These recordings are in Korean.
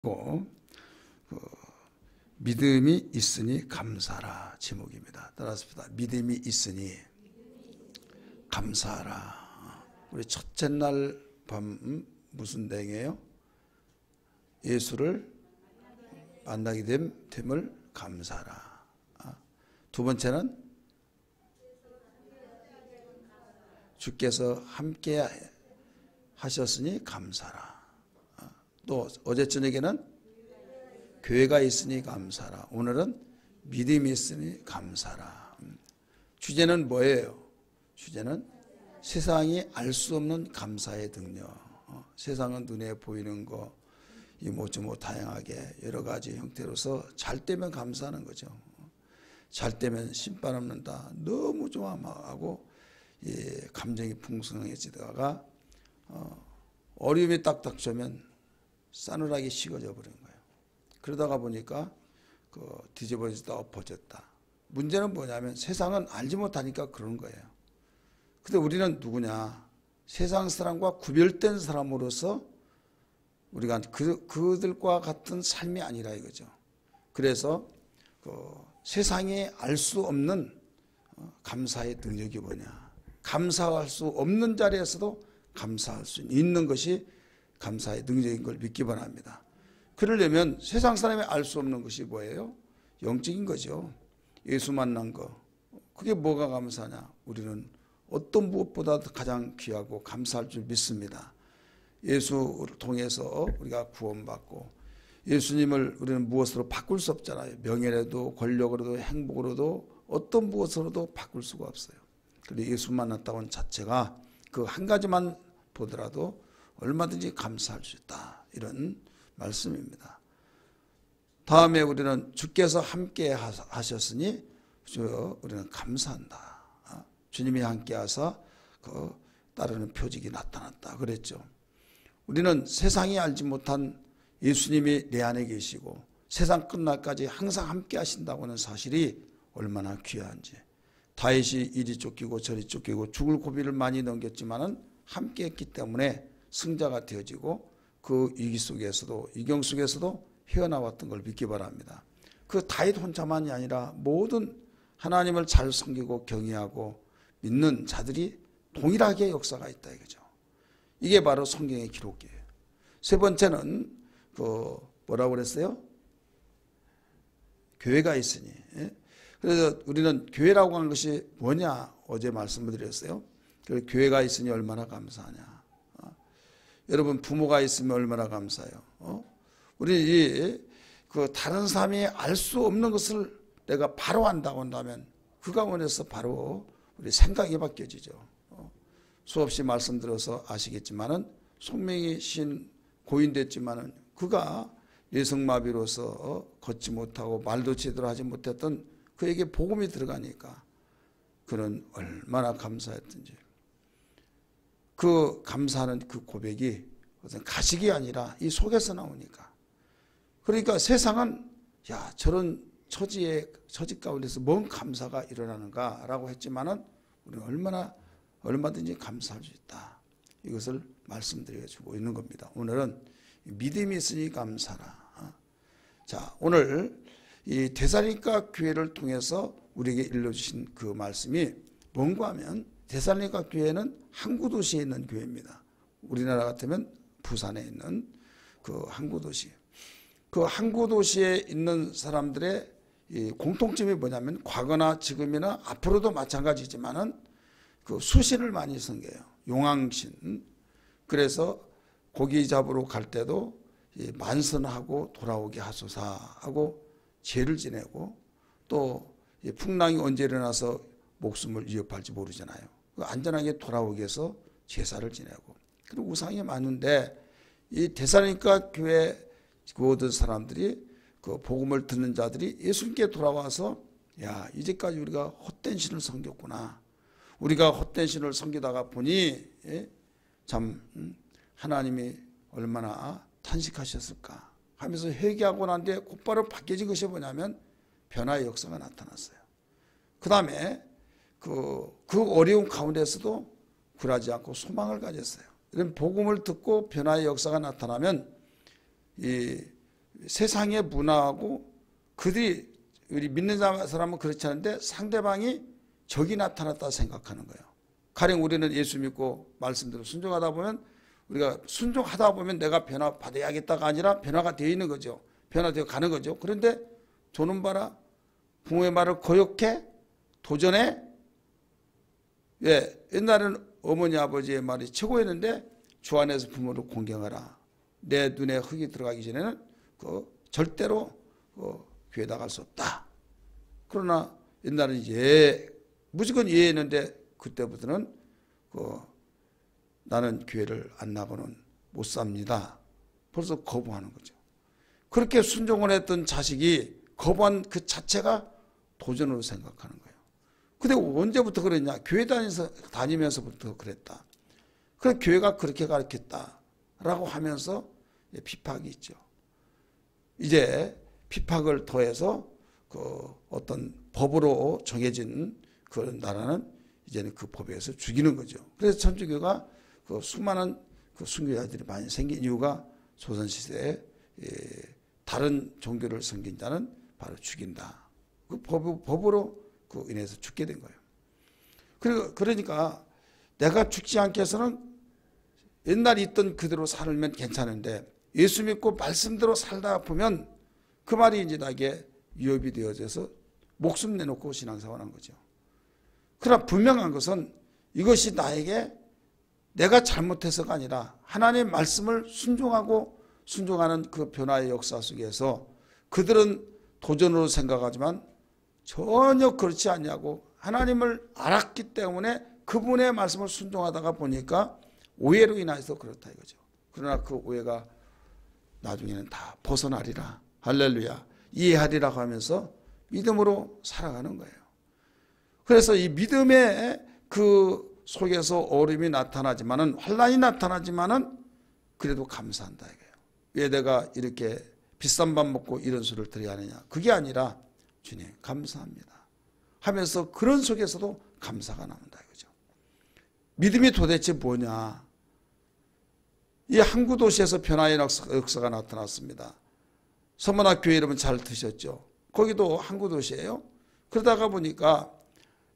그 믿음이 있으니 감사하라 제목입니다. 따라서 믿음이 있으니 감사하라. 우리 첫째 날 밤 무슨 댕이에요? 예수를 만나게 됨을 감사하라. 두 번째는 주께서 함께 하셨으니 감사하라. 또 어제 저녁에는 교회가 있으니 감사하라. 오늘은 믿음이 있으니 감사하라. 주제는 뭐예요? 주제는 세상이 알 수 없는 감사의 능력. 세상은 눈에 보이는 거, 이모저모 다양하게 여러 가지 형태로서 잘 때면 감사하는 거죠. 잘 때면 신발 없는다. 너무 좋아 막 하고 감정이 풍성해지다가 어려움이 딱 닥쳐면 싸늘하게 식어져 버린 거예요. 그러다가 보니까 뒤집어지다 엎어졌다. 문제는 뭐냐면 세상은 알지 못하니까 그런 거예요. 근데 우리는 누구냐? 세상 사람과 구별된 사람으로서 우리가 그들과 같은 삶이 아니라 이거죠. 그래서 세상에 알 수 없는 감사의 능력이 뭐냐? 감사할 수 없는 자리에서도 감사할 수 있는 것이 감사의 능력인 걸 믿기 바랍니다. 그러려면 세상 사람이 알 수 없는 것이 뭐예요? 영적인 거죠. 예수 만난 거. 그게 뭐가 감사냐? 우리는 어떤 무엇보다도 가장 귀하고 감사할 줄 믿습니다. 예수를 통해서 우리가 구원받고 예수님을 우리는 무엇으로 바꿀 수 없잖아요. 명예로도 권력으로도 행복으로도 어떤 무엇으로도 바꿀 수가 없어요. 그런데 예수 만났다는 자체가 그 한 가지만 보더라도 얼마든지 감사할 수 있다. 이런 말씀입니다. 다음에 우리는 주께서 함께 하셨으니 우리는 감사한다. 주님이 함께 하사 따르는 표적이 나타났다. 그랬죠. 우리는 세상이 알지 못한 예수님이 내 안에 계시고 세상 끝날까지 항상 함께 하신다고 하는 사실이 얼마나 귀한지. 다윗이 이리 쫓기고 저리 쫓기고 죽을 고비를 많이 넘겼지만은 함께 했기 때문에 승자가 되어지고 그 위기 속에서도 이경 속에서도 헤어나왔던 걸 믿기 바랍니다. 그 다윗 혼자만이 아니라 모든 하나님을 잘 섬기고 경외하고 믿는 자들이 동일하게 역사가 있다 이거죠. 이게 바로 성경의 기록이에요. 세 번째는 뭐라고 그랬어요? 교회가 있으니. 그래서 우리는 교회라고 하는 것이 뭐냐 어제 말씀을 드렸어요. 교회가 있으니 얼마나 감사하냐. 여러분 부모가 있으면 얼마나 감사해요. 우리 다른 사람이 알 수 없는 것을 내가 바로 안다고 한다면 그 가운데서 바로 우리 생각이 바뀌어지죠. 수없이 말씀드려서 아시겠지만은 송명희 신 고인됐지만은 그가 뇌성마비로서 걷지 못하고 말도 제대로 하지 못했던 그에게 복음이 들어가니까 그는 얼마나 감사했던지. 그 감사하는 그 고백이 어떤 가식이 아니라 이 속에서 나오니까. 그러니까 세상은 야 저런 처지 가운데서 뭔 감사가 일어나는가라고 했지만은 우리는 얼마든지 감사할 수 있다. 이것을 말씀드려주고 있는 겁니다. 오늘은 믿음이 있으니 감사라. 자, 오늘 이 데살로니가 교회를 통해서 우리에게 일러주신 그 말씀이 뭔가 하면 데살로니가 교회는 항구 도시에 있는 교회입니다. 우리나라 같으면 부산에 있는 그 항구 도시. 그 항구 도시에 있는 사람들의 이 공통점이 뭐냐면 과거나 지금이나 앞으로도 마찬가지지만은 그 수신을 많이 섬겨요. 용왕신. 그래서 고기 잡으러 갈 때도 만선하고 돌아오게 하소서 하고 제를 지내고 또 풍랑이 언제 일어나서 목숨을 위협할지 모르잖아요. 안전하게 돌아오기 위해서 제사를 지내고 그리고 우상이 많은데 이 데살로니가 교회 모든 사람들이 그 복음을 듣는 자들이 예수님께 돌아와서 야 이제까지 우리가 헛된 신을 섬겼구나. 우리가 헛된 신을 섬기다가 보니 참 하나님이 얼마나 탄식하셨을까 하면서 회개하고 난 뒤에 곧바로 바뀌어진 것이 뭐냐면 변화의 역사가 나타났어요. 그 다음에 그 어려운 가운데서도 굴하지 않고 소망을 가졌어요. 이런 복음을 듣고 변화의 역사가 나타나면 이 세상의 문화하고 그들이 우리 믿는 사람은 그렇지 않은데 상대방이 적이 나타났다 생각하는 거예요. 가령 우리는 예수 믿고 말씀대로 순종하다 보면 우리가 순종하다 보면 내가 변화받아야겠다가 아니라 변화가 되어 있는 거죠. 변화되어 가는 거죠. 그런데 조는 봐라. 부모의 말을 거역해 도전해. 예, 옛날에는 어머니 아버지의 말이 최고였는데 주 안에서 부모를 공경하라. 내 눈에 흙이 들어가기 전에는 절대로 교회 나갈 수 없다. 그러나 옛날에는 무조건 예했는데 그때부터는 나는 교회를 안 나가고는 못 삽니다. 벌써 거부하는 거죠. 그렇게 순종을 했던 자식이 거부한 그 자체가 도전으로 생각하는 거예요. 근데 언제부터 그랬냐? 교회 다니면서부터 그랬다. 그래 교회가 그렇게 가르쳤다라고 하면서 핍박이 있죠. 이제 핍박을 더해서 어떤 법으로 정해진 그런 나라는 이제는 그 법에 의해서 죽이는 거죠. 그래서 천주교가 수많은 순교자들이 많이 생긴 이유가 조선시대에 다른 종교를 섬긴 자는 바로 죽인다. 그 법으로 인해서 죽게 된 거예요. 그러니까 내가 죽지 않게 해서는 옛날에 있던 그대로 살면 괜찮은데 예수 믿고 말씀대로 살다 보면 그 말이 이제 나에게 위협이 되어져서 목숨 내놓고 신앙생활한 거죠. 그러나 분명한 것은 이것이 나에게 내가 잘못해서가 아니라 하나님의 말씀을 순종하는 그 변화의 역사 속에서 그들은 도전으로 생각하지만 전혀 그렇지 않냐고 하나님을 알았기 때문에 그분의 말씀을 순종하다가 보니까 오해로 인해서 그렇다 이거죠. 그러나 그 오해가 나중에는 다 벗어나리라. 할렐루야. 이해하리라고 하면서 믿음으로 살아가는 거예요. 그래서 이 믿음의 그 속에서 어려움이 나타나지만은 환난이 나타나지만은 그래도 감사한다 이거예요. 왜 내가 이렇게 비싼 밥 먹고 이런 수를 드려야 하느냐. 그게 아니라 주님 감사합니다 하면서 그런 속에서도 감사가 나온다 이거죠. 믿음이 도대체 뭐냐. 이 항구 도시에서 변화의 역사가 나타났습니다. 서문학교회 여러분 잘 드셨죠? 거기도 항구 도시예요. 그러다가 보니까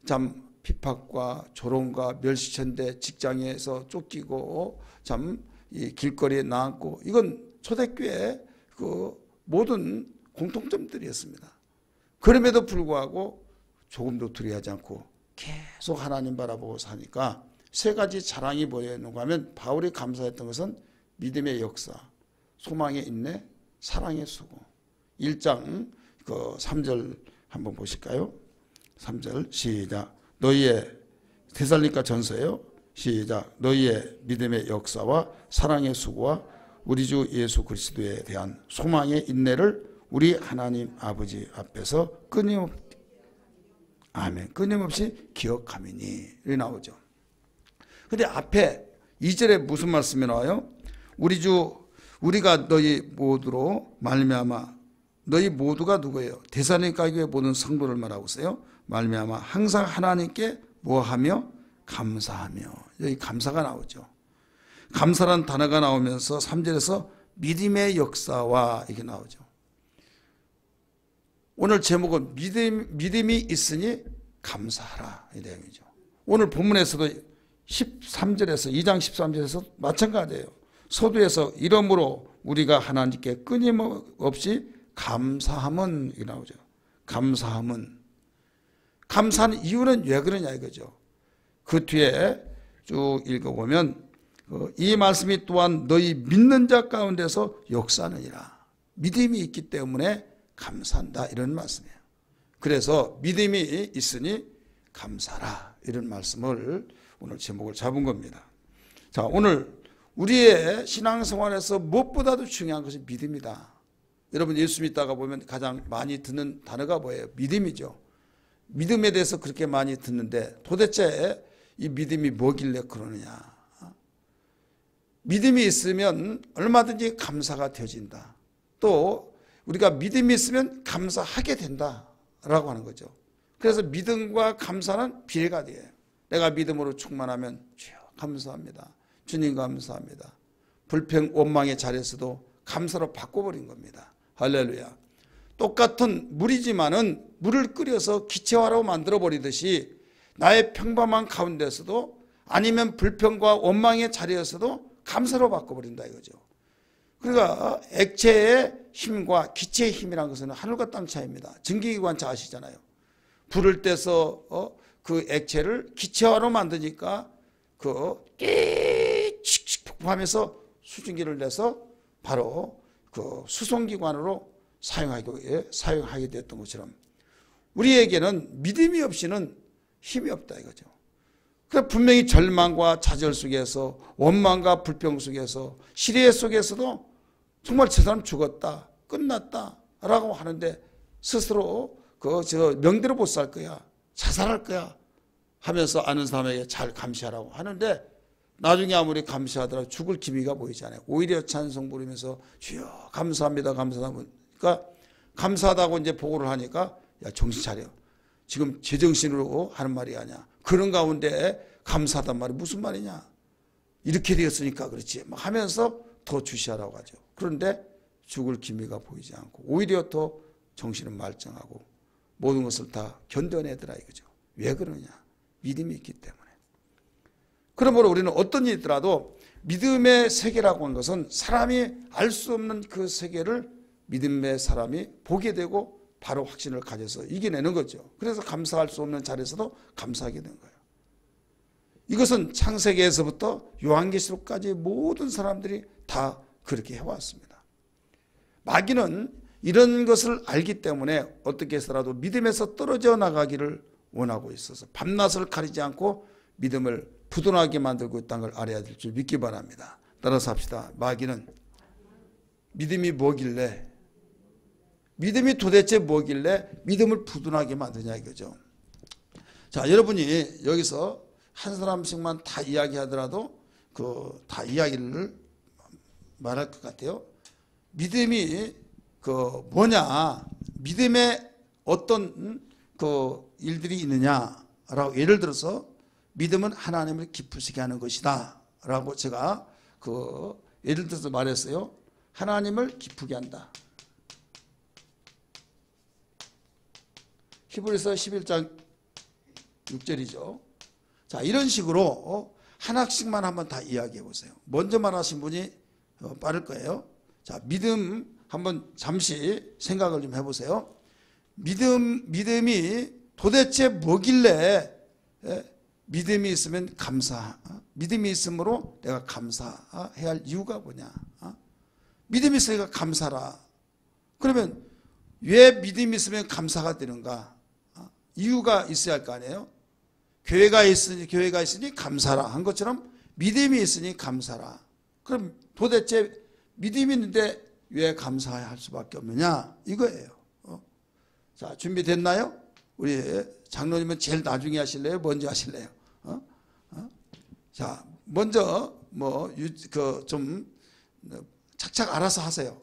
참 핍박과 조롱과 멸시천대 직장에서 쫓기고 참 이 길거리에 나앉고 이건 초대교회 그 모든 공통점들이었습니다. 그럼에도 불구하고 조금도 두려워하지 않고 계속 하나님 바라보고 사니까 세 가지 자랑이 뭐였는가 하면 바울이 감사했던 것은 믿음의 역사, 소망의 인내, 사랑의 수고. 1장 3절 한번 보실까요? 3절 시작. 너희의 데살로니가 전서예요. 시작. 너희의 믿음의 역사와 사랑의 수고와 우리 주 예수 그리스도에 대한 소망의 인내를 우리 하나님 아버지 앞에서 끊임없이 기억하미니 이렇게 나오죠. 근데 앞에 2절에 무슨 말씀이 나와요? 우리가 너희 모두로 말미암아 너희 모두가 누구예요? 데살로니가 교회 모든 성도를 말하고 있어요. 말미암아 항상 하나님께 뭐하며 감사하며 여기 감사가 나오죠. 감사라는 단어가 나오면서 3절에서 믿음의 역사와 이게 나오죠. 오늘 제목은 믿음이 있으니 감사하라 이 내용이죠. 오늘 본문에서도 13절에서 2장 13절에서 마찬가지예요. 서두에서 이러므로 우리가 하나님께 끊임없이 감사함은 이게 나오죠. 감사하는 이유는 왜 그러냐 이거죠. 그 뒤에 쭉 읽어보면 이 말씀이 또한 너희 믿는 자 가운데서 역사하느니라. 믿음이 있기 때문에 감사한다 이런 말씀이에요. 그래서 믿음이 있으니 감사라 이런 말씀을 오늘 제목을 잡은 겁니다. 자, 오늘 우리의 신앙생활에서 무엇보다도 중요한 것은 믿음이다. 여러분 예수 믿다가 보면 가장 많이 듣는 단어가 뭐예요? 믿음이죠. 믿음에 대해서 그렇게 많이 듣는데 도대체 이 믿음이 뭐길래 그러느냐. 믿음이 있으면 얼마든지 감사가 되어진다. 또 우리가 믿음이 있으면 감사하게 된다라고 하는 거죠. 그래서 믿음과 감사는 비례가 돼요. 내가 믿음으로 충만하면 주여 감사합니다. 주님 감사합니다. 불평 원망의 자리에서도 감사로 바꿔버린 겁니다. 할렐루야. 똑같은 물이지만은 물을 끓여서 기체화로 만들어 버리듯이 나의 평범한 가운데서도 아니면 불평과 원망의 자리에서도 감사로 바꿔버린다 이거죠. 그러니까 액체의 힘과 기체의 힘이라는 것은 하늘과 땅 차이입니다. 증기기관차 아시잖아요. 불을 떼서 그 액체를 기체화로 만드니까 그 칙칙 폭파하면서 수증기를 내서 바로 그 수송기관으로 사용하게 됐던 것처럼 우리에게는 믿음이 없이는 힘이 없다 이거죠. 그래서 분명히 절망과 좌절 속에서 원망과 불평 속에서 시대 속에서도 정말 저 사람 죽었다 끝났다 라고 하는데 스스로 저 명대로 못 살 거야 자살할 거야 하면서 아는 사람에게 잘 감시하라고 하는데 나중에 아무리 감시하더라도 죽을 기미가 보이지 않아요. 오히려 찬송 부르면서 주여 감사합니다 감사합니다. 그러니까 감사하다고 이제 보고를 하니까 야 정신 차려. 지금 제정신으로 하는 말이 아니야. 그런 가운데 감사하단 말이 무슨 말이냐. 이렇게 되었으니까 그렇지. 막 하면서 더 주시하라고 하죠. 그런데 죽을 기미가 보이지 않고 오히려 더 정신은 말짱하고 모든 것을 다 견뎌내더라 이거죠. 왜 그러냐. 믿음이 있기 때문에. 그러므로 우리는 어떤 일이 있더라도 믿음의 세계라고 하는 것은 사람이 알 수 없는 그 세계를 믿음의 사람이 보게 되고 바로 확신을 가져서 이겨내는 거죠. 그래서 감사할 수 없는 자리에서도 감사하게 된 거예요. 이것은 창세기에서부터 요한계시록까지 모든 사람들이 다 그렇게 해왔습니다. 마귀는 이런 것을 알기 때문에 어떻게 해서라도 믿음에서 떨어져 나가기를 원하고 있어서 밤낮을 가리지 않고 믿음을 부도나게 만들고 있다는 걸 알아야 될 줄 믿기 바랍니다. 따라서 합시다. 마귀는 믿음이 뭐길래 믿음이 도대체 뭐길래 믿음을 부도나게 만드냐 이거죠. 자, 여러분이 여기서 한 사람씩만 다 이야기하더라도 다 이야기를 말할 것 같아요. 믿음이 뭐냐, 믿음에 어떤 일들이 있느냐라고 예를 들어서 믿음은 하나님을 기쁘시게 하는 것이다 라고 제가 예를 들어서 말했어요. 하나님을 기쁘게 한다. 히브리서 11장 6절이죠. 자, 이런 식으로 하나씩만 한번 다 이야기해 보세요. 먼저 말하신 분이 빠를 거예요. 자, 믿음 한번 잠시 생각을 좀 해보세요. 믿음이 도대체 뭐길래 믿음이 있으면 믿음이 있으므로 내가 감사해야 할 이유가 뭐냐. 믿음이 있으니까 감사라. 그러면 왜 믿음이 있으면 감사가 되는가? 이유가 있어야 할 거 아니에요. 교회가 있으니 감사라 한 것처럼 믿음이 있으니 감사라. 그럼 도대체 믿음이 있는데 왜 감사해야 할 수밖에 없느냐 이거예요. 자, 준비됐나요? 우리 장로님은 제일 나중에 하실래요? 먼저 하실래요? 자, 먼저 좀 착착 알아서 하세요.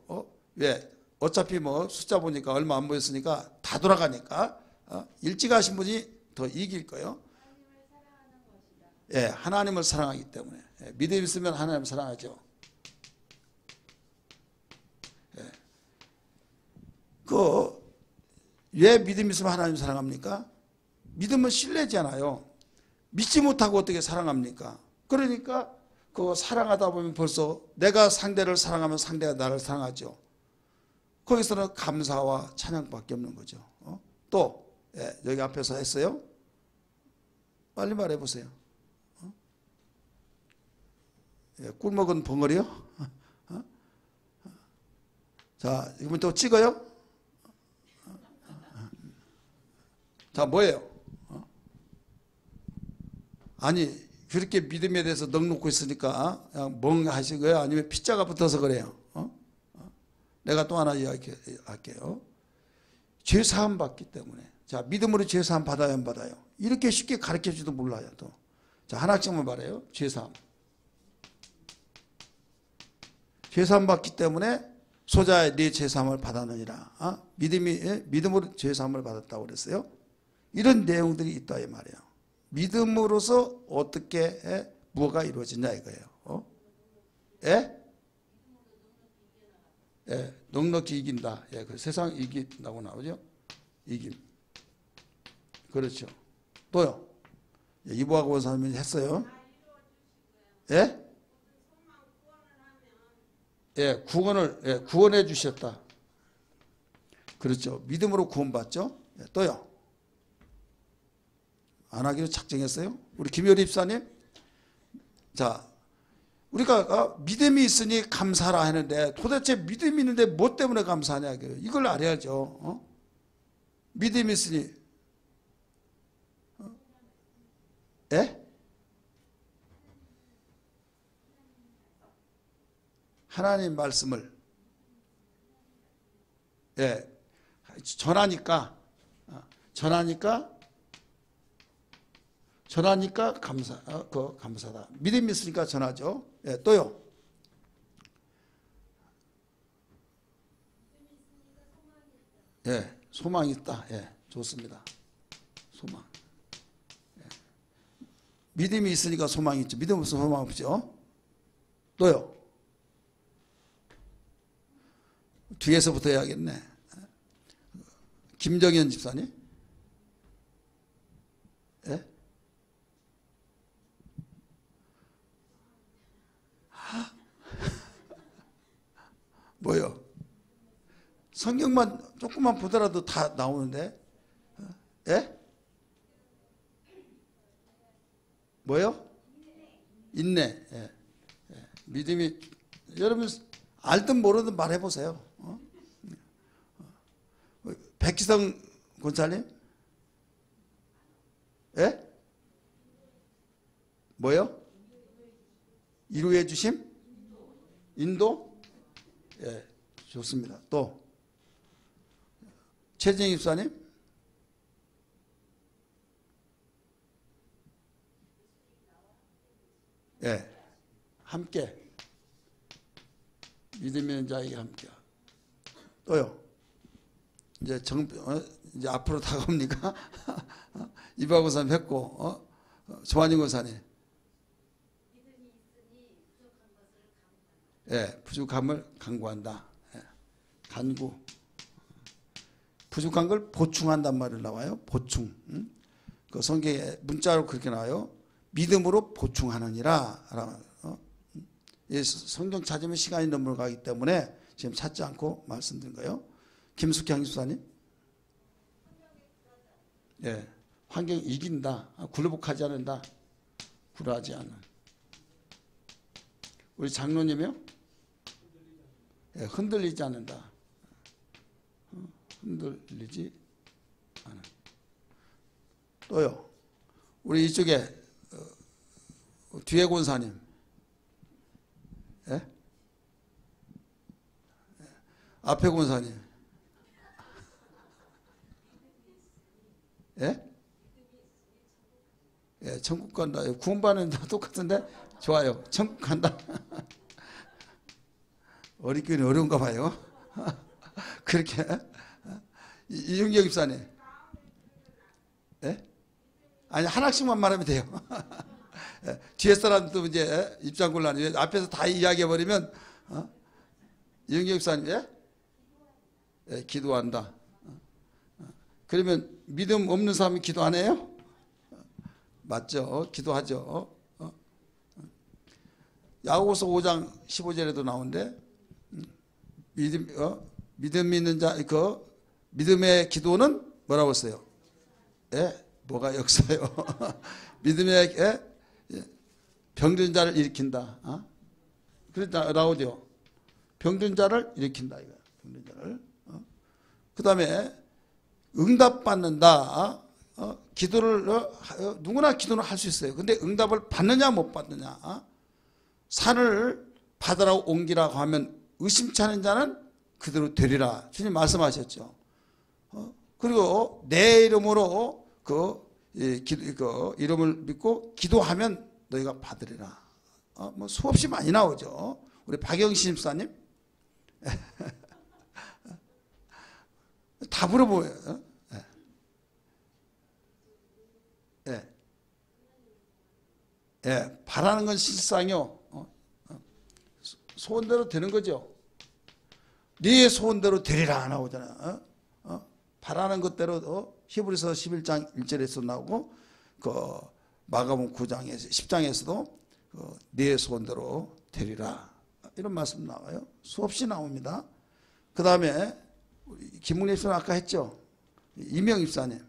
왜? 어차피 숫자 보니까 얼마 안 보였으니까 다 돌아가니까 일찍 하신 분이 더 이길 거예요. 예, 하나님을 사랑하기 때문에. 예, 믿음 있으면 하나님을 사랑하죠. 예. 왜 믿음 있으면 하나님 사랑합니까? 믿음은 신뢰잖아요. 믿지 못하고 어떻게 사랑합니까? 그러니까 사랑하다 보면 벌써 내가 상대를 사랑하면 상대가 나를 사랑하죠. 거기서는 감사와 찬양밖에 없는 거죠. 또 여기 앞에서 했어요. 빨리 말해보세요. 꿀먹은 벙어리요? 자, 이번 또 찍어요? 자, 뭐예요? 아니, 그렇게 믿음에 대해서 넉놓고 있으니까 그냥 멍하시고요? 아니면 피자가 붙어서 그래요? 내가 또 하나 이야기할게요. 죄 사함 받기 때문에. 자, 믿음으로 죄 사함 받아요, 안 받아요? 이렇게 쉽게 가르쳐주도 몰라요, 또. 자, 하나씩만 말해요. 죄 사함. 죄 사함 받기 때문에 소자의 네 죄 사함을 받았느니라. 믿음으로 죄 사함을 받았다고 그랬어요. 이런 내용들이 있다 이 말이에요. 믿음으로서 어떻게 뭐가 이루어지냐 이거예요. 예? 예, 넉넉히 이긴다. 예, 그 세상 이긴다고 나오죠. 이김. 그렇죠. 또요. 예, 이보아 권사님이 했어요. 예? 예, 구원해 주셨다. 그렇죠. 믿음으로 구원받죠. 예, 또요. 안 하기로 작정했어요. 우리 김효리 입사님. 자, 우리가 믿음이 있으니 감사라 하는데 도대체 믿음이 있는데 뭐 때문에 감사하냐. 이걸 알아야죠. 믿음이 있으니. 예? 하나님 말씀을 예, 전하니까 감사다. 믿음이 있으니까 전하죠. 예, 또요. 예, 소망이 있다. 예, 좋습니다. 소망. 예. 믿음이 있으니까 소망이 있죠. 믿음 없으면 소망 없죠. 또요. 뒤에서부터 해야겠네. 김정현 집사님. 예? 뭐요? 성경만 조금만 보더라도 다 나오는데. 예? 뭐요? 인내. 예. 예. 믿음이, 여러분 알든 모르든 말해보세요. 백기성 권사님? 예? 뭐요? 이루해 주심? 인도? 예, 좋습니다. 또 최진영 입사님? 예, 함께 믿음 있는 자에게 함께. 또요. 이제 이제 앞으로 다가옵니까? 이박 권사님 했고, 조한인 권사님. 예, 부족함을 간구한다. 예, 간구. 부족한 걸 보충한단 말이 나와요. 보충. 그 성경에 문자로 그렇게 나와요. 믿음으로 보충하느니라. 예, 성경 찾으면 시간이 넘어가기 때문에 지금 찾지 않고 말씀드린 거예요. 김숙향 집사님. 예, 환경 이긴다. 굴복하지 않는다. 굴하지 않는. 우리 장로님이요? 예, 흔들리지 않는다. 흔들리지 않은. 또요. 우리 이쪽에 뒤에 권사님. 예? 앞에 권사님. 예? 예, 천국 간다. 구원받는 다 똑같은데 좋아요. 천국 간다. 어렵기는 어려운가 봐요. 그렇게. 이중경 집사님. 예? 아니, 하나씩만 말하면 돼요. 뒤에 사람도 이제 입장 곤란해. 앞에서 다 이야기해버리면, 이중경 집사님, 예? 예, 기도한다. 그러면 믿음 없는 사람이 기도 안 해요? 맞죠? 기도하죠. 야고보서 5장 15절에도 나오는데, 믿음 있는 자, 믿음의 기도는 뭐라고 했어요? 예? 뭐가 역사요? 믿음의 병든 자를 일으킨다. 그러다 나오죠. 병든 자를 일으킨다. 이거. 병든 자를. 그 다음에 응답받는다. 기도를 누구나 기도는 할 수 있어요. 근데 응답을 받느냐 못 받느냐. 산을 바다라고 옮기라고 하면 의심치 않은 자는 그대로 되리라. 주님 말씀하셨죠. 그리고 내 이름으로 이름을 믿고 기도하면 너희가 받으리라. 뭐 수없이 많이 나오죠. 우리 박영신 집사님 다 물어보여요. 예. 예, 바라는 건 실상이요. 소원대로 되는 거죠. 네 소원대로 되리라 나오잖아. 바라는 것대로 히브리서 11장 1절에서 나오고 그 마가복음 9장에서 10장에서도 네 소원대로 되리라 이런 말씀 나와요. 수없이 나옵니다. 그 다음에 김문희 입사님 아까 했죠. 이명 입사님.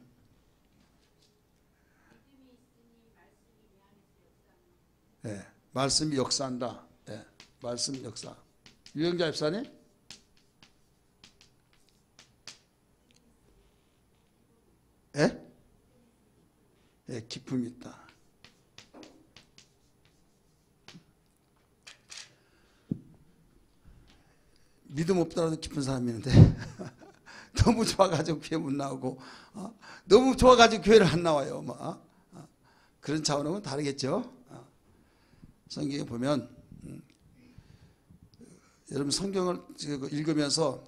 네, 말씀이 역사한다. 네, 말씀 역사. 유영자 입사님. 예? 예, 기품이 있다. 믿음 없더라도 기쁜 사람이 있는데 너무 좋아가지고 교회 못 나오고 너무 좋아가지고 교회를 안 나와요. 그런 차원하고는 다르겠죠. 성경에 보면 여러분 성경을 읽으면서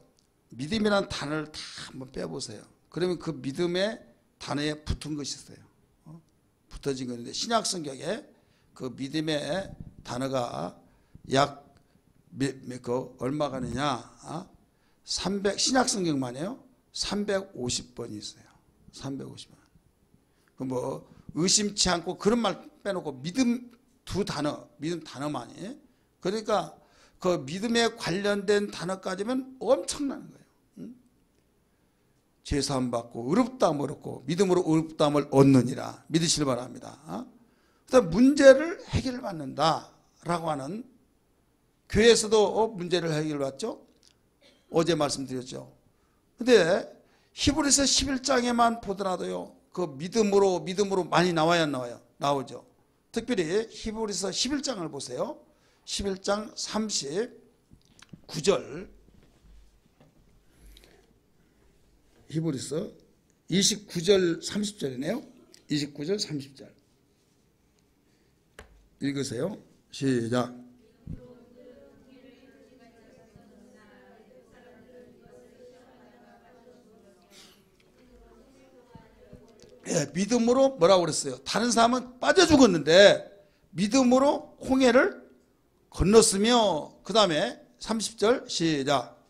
믿음이라는 단어를 다 한번 빼보세요. 그러면 그 믿음의 단어에 붙은 것이 있어요. 붙어진 건데 신약 성경에 그 믿음의 단어가 약 얼마가 되냐? 300 신약 성경만이요. 350번이 있어요. 350번. 그 뭐 의심치 않고 그런 말 빼놓고 믿음 두 단어, 믿음 단어만이. 그러니까 그 믿음에 관련된 단어까지면 엄청나는 거예요. 죄사함 받고 의롭다함을 얻고 믿음으로 의롭다함을 얻느니라 믿으시길 바랍니다. 그다음 문제를 해결받는다라고 하는 교회에서도 문제를 해결받죠. 어제 말씀드렸죠. 근데 히브리서 11장에만 보더라도요. 그 믿음으로 많이 나와야 안 나와요? 나오죠. 특별히 히브리서 11장을 보세요. 11장 39절. 히브리서 29절 30절이네요. 29절 30절. 읽으세요. 시작. 예, 믿음으로 뭐라고 그랬어요? 다른 사람은 빠져 죽었는데 믿음으로 홍해를 건넜으며 그 다음에 30절 시작.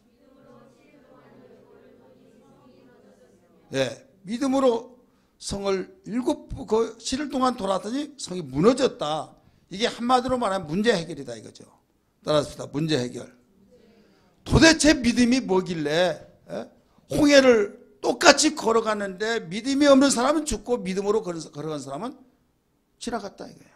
예, 믿음으로 성을 7일 동안 돌았더니 성이 무너졌다. 이게 한마디로 말하면 문제 해결이다 이거죠. 따라서 문제 해결. 도대체 믿음이 뭐길래 홍해를 똑같이 걸어가는데 믿음이 없는 사람은 죽고 믿음으로 걸어간 사람은 지나갔다 이거예요.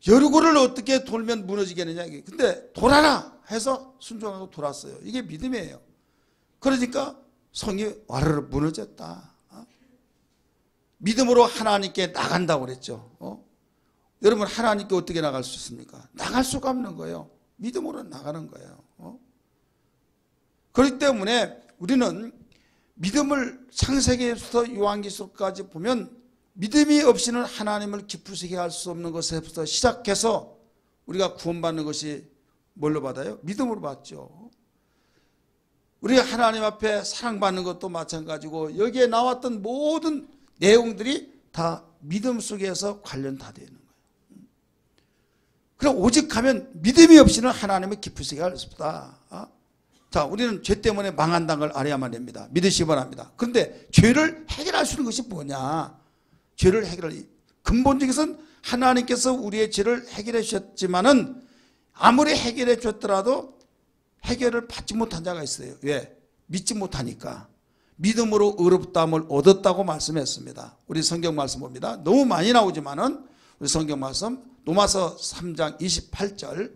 여리고를 어떻게 돌면 무너지겠느냐. 근데 돌아라 해서 순종하고 돌았어요. 이게 믿음이에요. 그러니까 성이 와르르 무너졌다. 믿음으로 하나님께 나간다고 그랬죠. 여러분 하나님께 어떻게 나갈 수 있습니까? 나갈 수가 없는 거예요. 믿음으로 나가는 거예요. 그렇기 때문에 우리는 믿음을 창세기에서부터 요한계시록까지 보면 믿음이 없이는 하나님을 기쁘시게 할 수 없는 것에부터 시작해서 우리가 구원받는 것이 뭘로 받아요? 믿음으로 받죠. 우리가 하나님 앞에 사랑받는 것도 마찬가지고 여기에 나왔던 모든 내용들이 다 믿음 속에서 관련 다 되는 거예요. 그럼 오직 하면 믿음이 없이는 하나님을 기쁘시게 할 수 없다. 자, 우리는 죄 때문에 망한다는 걸 알아야만 됩니다. 믿으시기 바랍니다. 그런데 죄를 해결할 수 있는 것이 뭐냐? 죄를 해결할 근본적에서는 하나님께서 우리의 죄를 해결해 주셨지만은 아무리 해결해 줬더라도 해결을 받지 못한 자가 있어요. 왜? 믿지 못하니까. 믿음으로 의롭다함을 얻었다고 말씀했습니다. 우리 성경 말씀 봅니다. 너무 많이 나오지만은 우리 성경 말씀 로마서 3장 28절.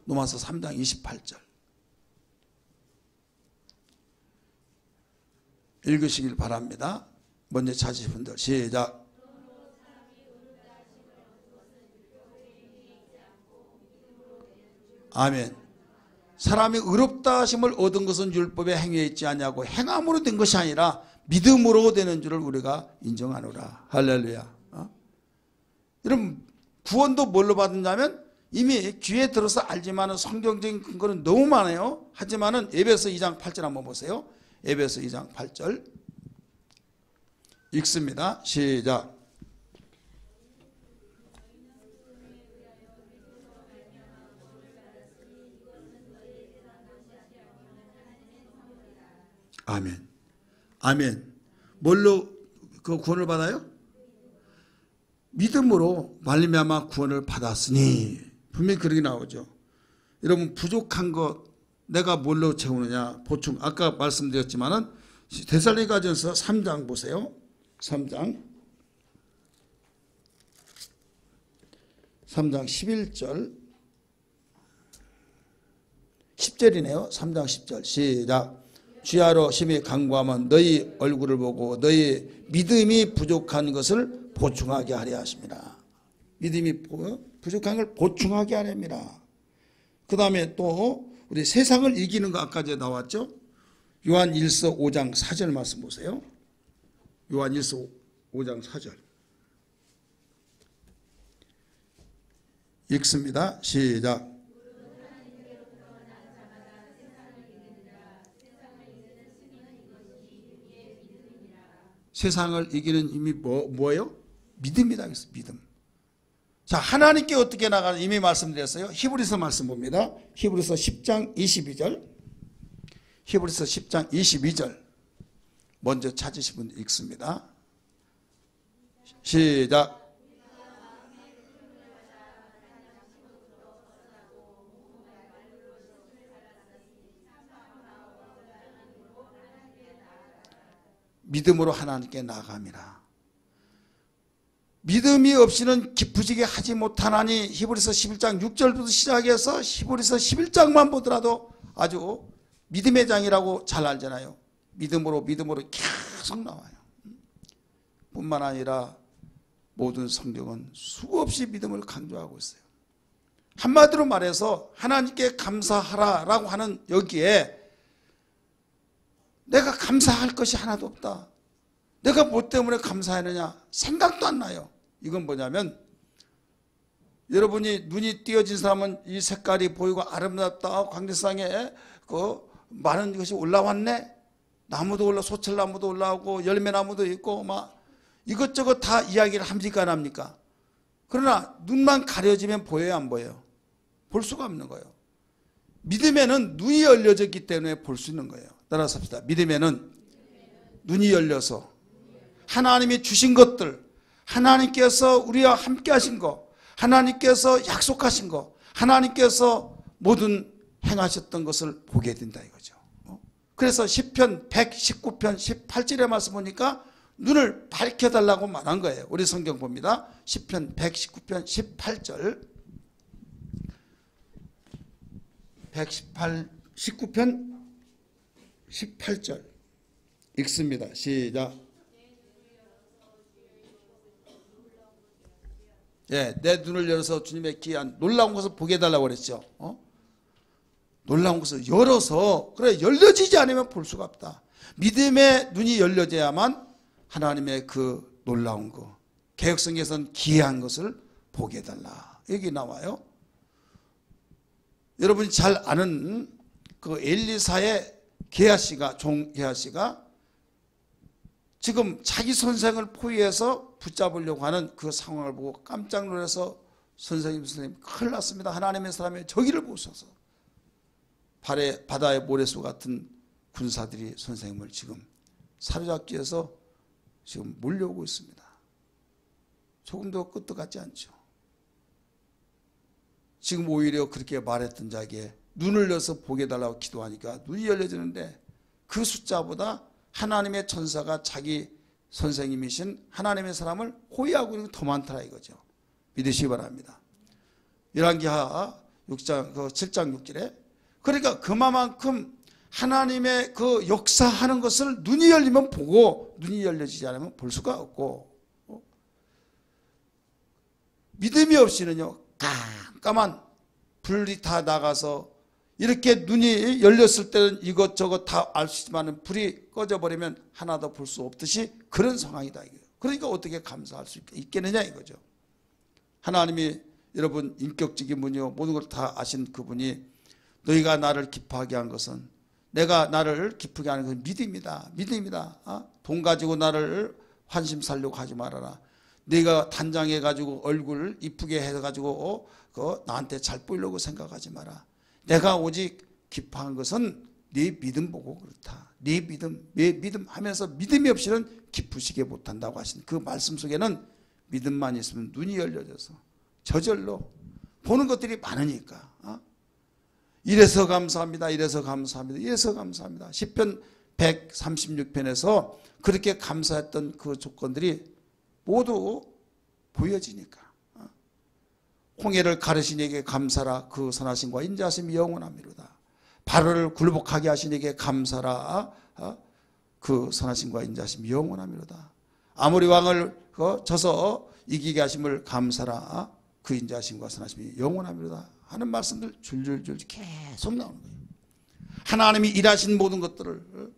로마서 3장 28절. 읽으시길 바랍니다. 먼저 찾으신 분들 시작. 아멘. 사람이 의롭다 하심을 얻은 것은 율법의 행위에 있지 않냐고 행함으로 된 것이 아니라 믿음으로 되는 줄을 우리가 인정하노라. 할렐루야. 여러분 구원도 뭘로 받느냐면 이미 귀에 들어서 알지만은 성경적인 근거는 너무 많아요. 하지만은 에베소 2장 8절 한번 보세요. 에베소 2장 8절 읽습니다. 시작. 아멘. 아멘. 뭘로 그 구원을 받아요? 믿음으로 말미암아 구원을 받았으니. 분명히 그렇게 나오죠. 여러분, 부족한 것 내가 뭘로 채우느냐? 보충. 아까 말씀드렸지만은 데살로니가전서 3장 보세요. 3장 11절 10절이네요. 3장 10절 시작. 주야로 심히 간구하면 너희 얼굴을 보고 너희 믿음이 부족한 것을 보충하게 하려 하십니다. 믿음이 부족한 걸 보충하게 하렵니다. 그 다음에 또 우리 세상을 이기는 거 아까 나왔죠. 요한 1서 5장 4절 말씀 보세요. 요한 1서 5장 4절 읽습니다. 시작. 세상을 이기는 힘이 뭐예요? 믿음이다. 믿음. 자, 하나님께 어떻게 나가는 이미 말씀드렸어요. 히브리서 말씀 봅니다. 히브리서 10장 22절. 히브리서 10장 22절. 먼저 찾으신 분 읽습니다. 시작. 믿음으로 하나님께 나아갑니다. 믿음이 없이는 기쁘시게 하지 못하나니 히브리서 11장 6절부터 시작해서 히브리서 11장만 보더라도 아주 믿음의 장이라고 잘 알잖아요. 믿음으로 계속 나와요. 뿐만 아니라 모든 성경은 수없이 믿음을 강조하고 있어요. 한마디로 말해서 하나님께 감사하라라고 하는 여기에 내가 감사할 것이 하나도 없다. 내가 뭐 때문에 감사하느냐 생각도 안 나요. 이건 뭐냐면 여러분이 눈이 띄어진 사람은 이 색깔이 보이고 아름답다. 광대상에 그 많은 것이 올라왔네. 나무도 올라 소철나무도 올라오고 열매나무도 있고 막 이것저것 다 이야기를 합니까 안 합니까? 그러나 눈만 가려지면 보여요 안 보여요? 볼 수가 없는 거예요. 믿음에는 눈이 열려졌기 때문에 볼 수 있는 거예요. 따라서 합시다. 믿음에는 눈이 열려서 하나님이 주신 것들, 하나님께서 우리와 함께 하신 것, 하나님께서 약속하신 것, 하나님께서 모든 행하셨던 것을 보게 된다 이거죠. 그래서 시편 119편 18절의 말씀 보니까 눈을 밝혀달라고 말한 거예요. 우리 성경 봅니다. 시편 119편 18절 19편 18절 읽습니다. 시작. 예, 내 눈을 열어서 주님의 귀한 놀라운 것을 보게 해달라고 그랬죠. 놀라운 것을 열어서 그래 열려지지 않으면 볼 수가 없다. 믿음의 눈이 열려져야만 하나님의 그 놀라운 거 개혁성에서는 귀한 것을 보게 해달라. 여기 나와요. 여러분이 잘 아는 그 엘리사의 게하시가 종 게하시가 지금 자기 선생을 포위해서 붙잡으려고 하는 그 상황을 보고 깜짝 놀라서 선생님 큰일 났습니다. 하나님의 사람의 저기를 보셔서 바다의 모래수 같은 군사들이 선생님을 지금 사로잡기 위해서 지금 몰려오고 있습니다. 조금도 끄떡 같지 않죠. 지금 오히려 그렇게 말했던 자기에 눈을 열어서 보게 해달라고 기도하니까 눈이 열려지는데 그 숫자보다 하나님의 천사가 자기 선생님이신 하나님의 사람을 호위하고 있는 게 더 많더라 이거죠. 믿으시기 바랍니다. 열왕기하 6장 7장 6절에 그러니까 그만큼 하나님의 그 역사하는 것을 눈이 열리면 보고 눈이 열려지지 않으면 볼 수가 없고 믿음이 없이는요 깜깜한 불이 다 나가서 이렇게 눈이 열렸을 때는 이것저것 다 알 수 있지만 불이 꺼져버리면 하나도 볼 수 없듯이 그런 상황이다. 그러니까 어떻게 감사할 수 있겠느냐 이거죠. 하나님이 여러분 인격적인 분이요 모든 걸 다 아신 그분이 너희가 나를 기뻐하게 한 것은 내가 나를 기쁘게 하는 것은 믿음이다. 믿음이다. 돈 가지고 나를 환심 살려고 하지 말아라. 네가 단장해가지고 얼굴 이쁘게 해가지고 나한테 잘 보이려고 생각하지 마라. 내가 오직 기뻐한 것은 네 믿음 보고 그렇다. 네 믿음 하면서 믿음이 없이는 기쁘시게 못한다고 하신 그 말씀 속에는 믿음만 있으면 눈이 열려져서 저절로 보는 것들이 많으니까 이래서 감사합니다. 이래서 감사합니다. 이래서 감사합니다. 시편 136편에서 그렇게 감사했던 그 조건들이 모두 보여지니까 홍해를 가르신 이에게 감사라. 그 선하심과 인자하심이 영원하미로다. 바로를 굴복하게 하신 이에게 감사라. 그 선하심과 인자하심이 영원하미로다. 아모리 왕을 져서 이기게 하심을 감사라. 그 인자하심과 선하심이 영원하미로다 하는 말씀들 줄줄줄 계속 나오는 거예요. 하나님이 일하신 모든 것들을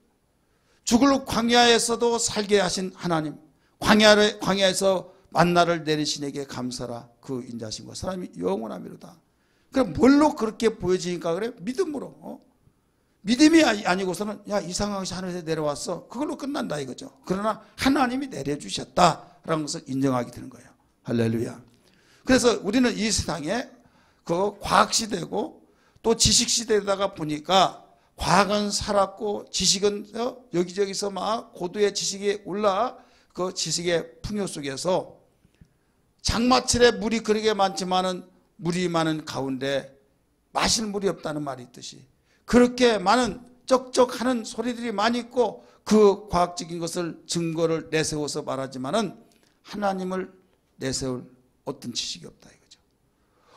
죽을 광야에서도 살게 하신 하나님, 광야에서 만나를 내리신 이에게 감사라. 그 인자하심과 선함이 영원하미로다. 그럼 뭘로 그렇게 보여지니까 그래? 믿음으로. 믿음이 아니고서는 야, 이 상황에서 하늘에서 내려왔어. 그걸로 끝난다 이거죠. 그러나 하나님이 내려주셨다라는 것을 인정하게 되는 거예요. 할렐루야. 그래서 우리는 이 세상에 그 과학시대고 또 지식시대에다가 보니까 과학은 살았고 지식은 여기저기서 막 고도의 지식이 올라 그 지식의 풍요 속에서 장마철에 물이 그렇게 많지만은 물이 많은 가운데 마실 물이 없다는 말이 있듯이 그렇게 많은 쩍쩍하는 소리들이 많이 있고 그 과학적인 것을 증거를 내세워서 말하지만은 하나님을 내세울 어떤 지식이 없다 이거죠.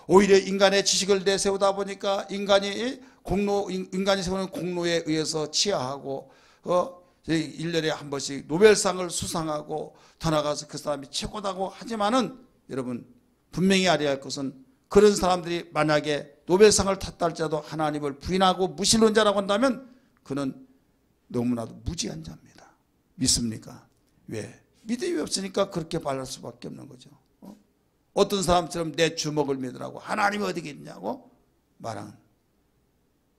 오히려 인간의 지식을 내세우다 보니까 인간이 세우는 공로에 의해서 치하하고 1년에 한 번씩 노벨상을 수상하고 더 나가서 그 사람이 최고다고 하지만은 여러분 분명히 알아야 할 것은 그런 사람들이 만약에 노벨상을 탔다 할지라도 하나님을 부인하고 무신론자라고 한다면 그는 너무나도 무지한 자입니다. 믿습니까? 왜? 믿음이 없으니까 그렇게 말할 수밖에 없는 거죠. 어떤 사람처럼 내 주먹을 믿으라고 하나님이 어디 있냐고 말하는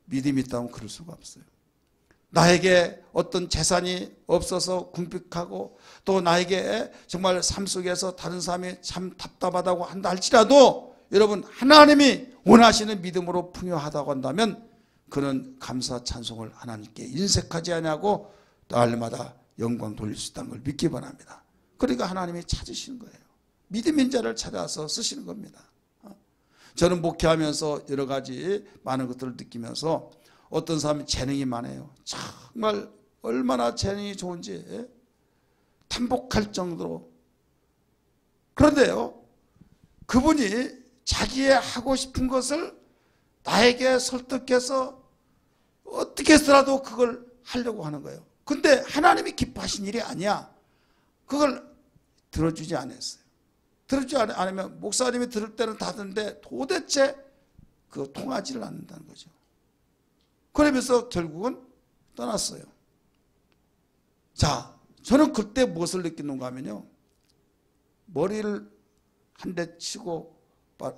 믿음이 있다면 그럴 수가 없어요. 나에게 어떤 재산이 없어서 궁핍하고 또 나에게 정말 삶 속에서 다른 사람이 참 답답하다고 한다 할지라도 여러분 하나님이 원하시는 믿음으로 풍요하다고 한다면 그는 감사 찬송을 하나님께 인색하지 아니하고 날마다 영광 돌릴 수 있다는 걸 믿기 바랍니다. 그러니까 하나님이 찾으시는 거예요. 믿음인 자를 찾아서 쓰시는 겁니다. 저는 목회하면서 여러 가지 많은 것들을 느끼면서 어떤 사람이 재능이 많아요. 정말 얼마나 재능이 좋은지 탐복할 정도로. 그런데요, 그분이 자기의 하고 싶은 것을 나에게 설득해서 어떻게 해서라도 그걸 하려고 하는 거예요. 근데 하나님이 기뻐하신 일이 아니야. 그걸 들어주지 않았어요. 들어주지 않으면 목사님이 들을 때는 다 듣는데 도대체 그 통하지를 않는다는 거죠. 그러면서 결국은 떠났어요. 자, 저는 그때 무엇을 느끼는가 하면요. 머리를 한 대 치고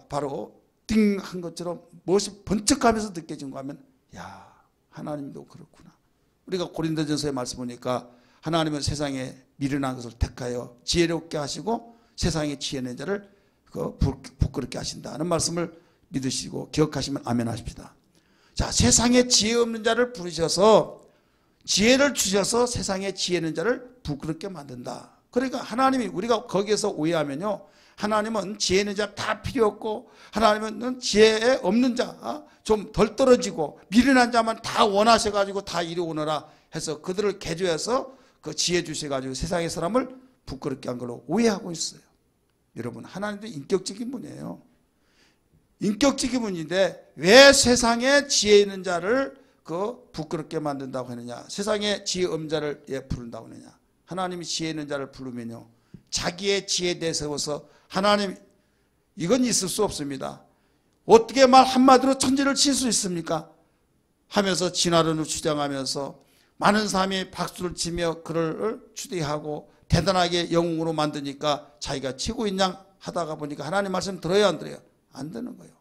바로 띵 한 것처럼 무엇이 번쩍하면서 느껴진가 하면 야, 하나님도 그렇구나. 우리가 고린도전서의 말씀 보니까 하나님은 세상에 미련한 것을 택하여 지혜롭게 하시고 세상에 지혜는 자를 부끄럽게 하신다는 말씀을 믿으시고 기억하시면 아멘 하십시다. 자, 세상에 지혜 없는 자를 부르셔서 지혜를 주셔서 세상에 지혜 있는 자를 부끄럽게 만든다. 그러니까 하나님이 우리가 거기에서 오해하면요. 하나님은 지혜 있는 자 다 필요 없고 하나님은 지혜 없는 자 좀 덜 떨어지고 미련한 자만 다 원하셔가지고 다 이리 오너라 해서 그들을 개조해서 그 지혜 주셔가지고 세상의 사람을 부끄럽게 한 걸로 오해하고 있어요. 여러분 하나님도 인격적인 분이에요. 인격적인 분인데 왜 세상에 지혜 있는 자를 부끄럽게 만든다고 하느냐. 세상에 지혜 없는 자를 부른다고 하느냐. 하나님이 지혜 있는 자를 부르면요. 자기의 지혜 내세워서 하나님 이건 있을 수 없습니다. 어떻게 말 한마디로 천지를 칠 수 있습니까? 하면서 진화론을 주장하면서 많은 사람이 박수를 치며 그를 추대하고 대단하게 영웅으로 만드니까 자기가 치고 있냐 하다가 보니까 하나님 말씀 들어요 안 들어요? 안 되는 거예요.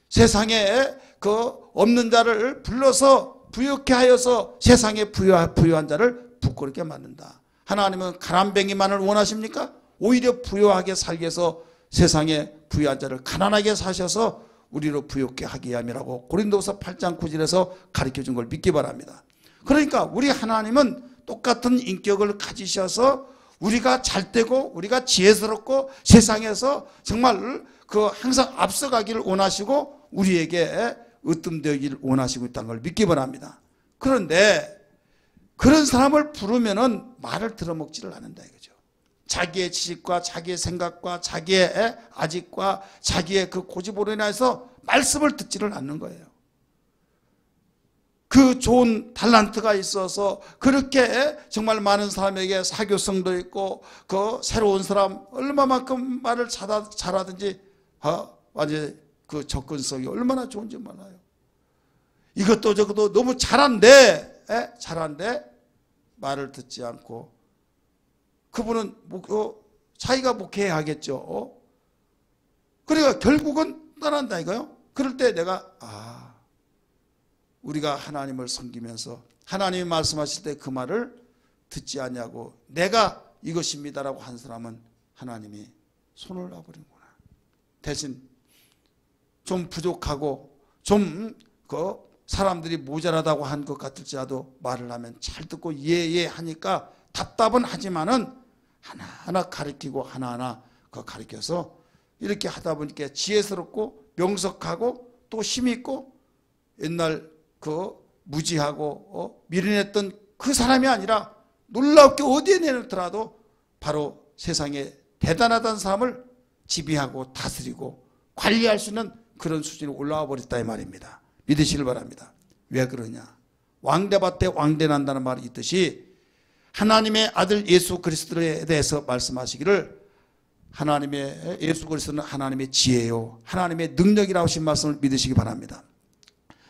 세상에 그 없는 자를 불러서 부유케 하여서 세상에 부유한 자를 부끄럽게 만든다. 하나님은 가난뱅이만을 원하십니까? 오히려 부유하게 살게 해서 세상에 부유한 자를 가난하게 사셔서 우리로 부욕케 하게 함이라고 고린도서 8장 9절에서 가르쳐준 걸 믿기 바랍니다. 그러니까 우리 하나님은 똑같은 인격을 가지셔서 우리가 잘되고 우리가 지혜스럽고 세상에서 정말 그 항상 앞서가기를 원하시고 우리에게 으뜸되기를 원하시고 있다는 걸 믿기 바랍니다. 그런데 그런 사람을 부르면은 말을 들어먹지를 않는다 이거죠. 자기의 지식과 자기의 생각과 자기의 아직과 자기의 그 고집으로 인해서 말씀을 듣지를 않는 거예요. 그 좋은 달란트가 있어서 그렇게 정말 많은 사람에게 사교성도 있고 그 새로운 사람 얼마만큼 말을 잘하든지 완전히 그 접근성이 얼마나 좋은지 몰라요. 이것도 저것도 너무 잘한데 말을 듣지 않고 그분은 자기가 목회해야 하겠죠. 그러니까 결국은 떠난다 이거요. 그럴 때 내가 우리가 하나님을 섬기면서 하나님이 말씀하실 때 그 말을 듣지 않냐고 내가 이것입니다라고 한 사람은 하나님이 손을 놔버리는구나. 대신 좀 부족하고 좀 사람들이 모자라다고 한 것 같을지라도 말을 하면 잘 듣고 예예 하니까 답답은 하지만은 하나하나 가르치고 하나하나 가르쳐서 이렇게 하다 보니까 지혜스럽고 명석하고 또 힘있고 옛날 무지하고 미련했던 그 사람이 아니라 놀랍게 어디에 내놓더라도 바로 세상에 대단하다는 사람을 지배하고 다스리고 관리할 수 있는 그런 수준에 올라와 버렸다 이 말입니다. 믿으시길 바랍니다. 왜 그러냐? 왕대밭에 왕대난다는 말이 있듯이 하나님의 아들 예수 그리스도에 대해서 말씀하시기를 하나님의 예수 그리스도는 하나님의 지혜요 하나님의 능력이라고 하신 말씀을 믿으시기 바랍니다.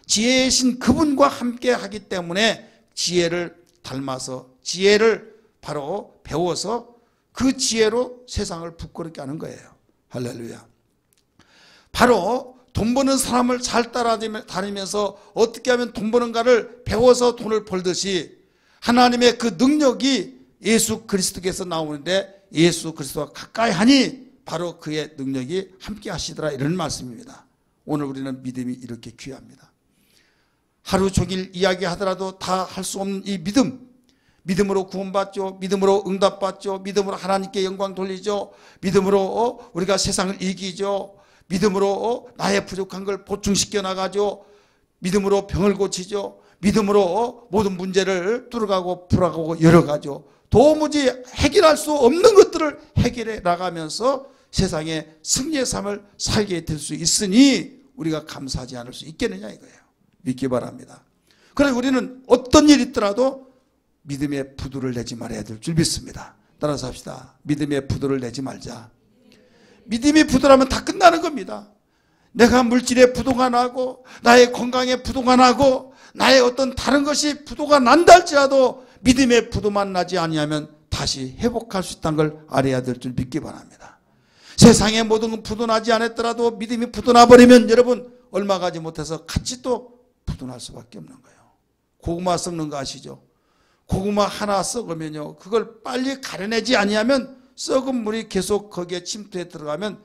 지혜이신 그분과 함께 하기 때문에 지혜를 닮아서 지혜를 바로 배워서 그 지혜로 세상을 부끄럽게 하는 거예요. 할렐루야. 바로 돈 버는 사람을 잘 따라다니면서 어떻게 하면 돈 버는가를 배워서 돈을 벌듯이 하나님의 그 능력이 예수 그리스도께서 나오는데 예수 그리스도와 가까이 하니 바로 그의 능력이 함께 하시더라 이런 말씀입니다. 오늘 우리는 믿음이 이렇게 귀합니다. 하루 종일 이야기하더라도 다 할 수 없는 이 믿음으로 구원받죠. 믿음으로 응답받죠. 믿음으로 하나님께 영광 돌리죠. 믿음으로 우리가 세상을 이기죠. 믿음으로 나의 부족한 걸 보충시켜 나가죠. 믿음으로 병을 고치죠. 믿음으로 모든 문제를 뚫어가고 풀어가고 열어가죠. 도무지 해결할 수 없는 것들을 해결해 나가면서 세상에 승리의 삶을 살게 될 수 있으니 우리가 감사하지 않을 수 있겠느냐 이거예요. 믿기 바랍니다. 그래서 우리는 어떤 일이 있더라도 믿음의 부두를 내지 말아야 될 줄 믿습니다. 따라서 합시다. 믿음의 부두를 내지 말자. 믿음이 부도라면 다 끝나는 겁니다. 내가 물질에 부도가 나고 나의 건강에 부도가 나고 나의 어떤 다른 것이 부도가 난다 할지라도 믿음의 부도만 나지 아니하면 다시 회복할 수 있다는 걸 알아야 될 줄 믿기 바랍니다. 세상의 모든 건 부도나지 않았더라도 믿음이 부도나버리면 여러분 얼마 가지 못해서 같이 또 부도날 수밖에 없는 거예요. 고구마 썩는 거 아시죠? 고구마 하나 썩으면요 그걸 빨리 가려내지 아니하면 썩은 물이 계속 거기에 침투해 들어가면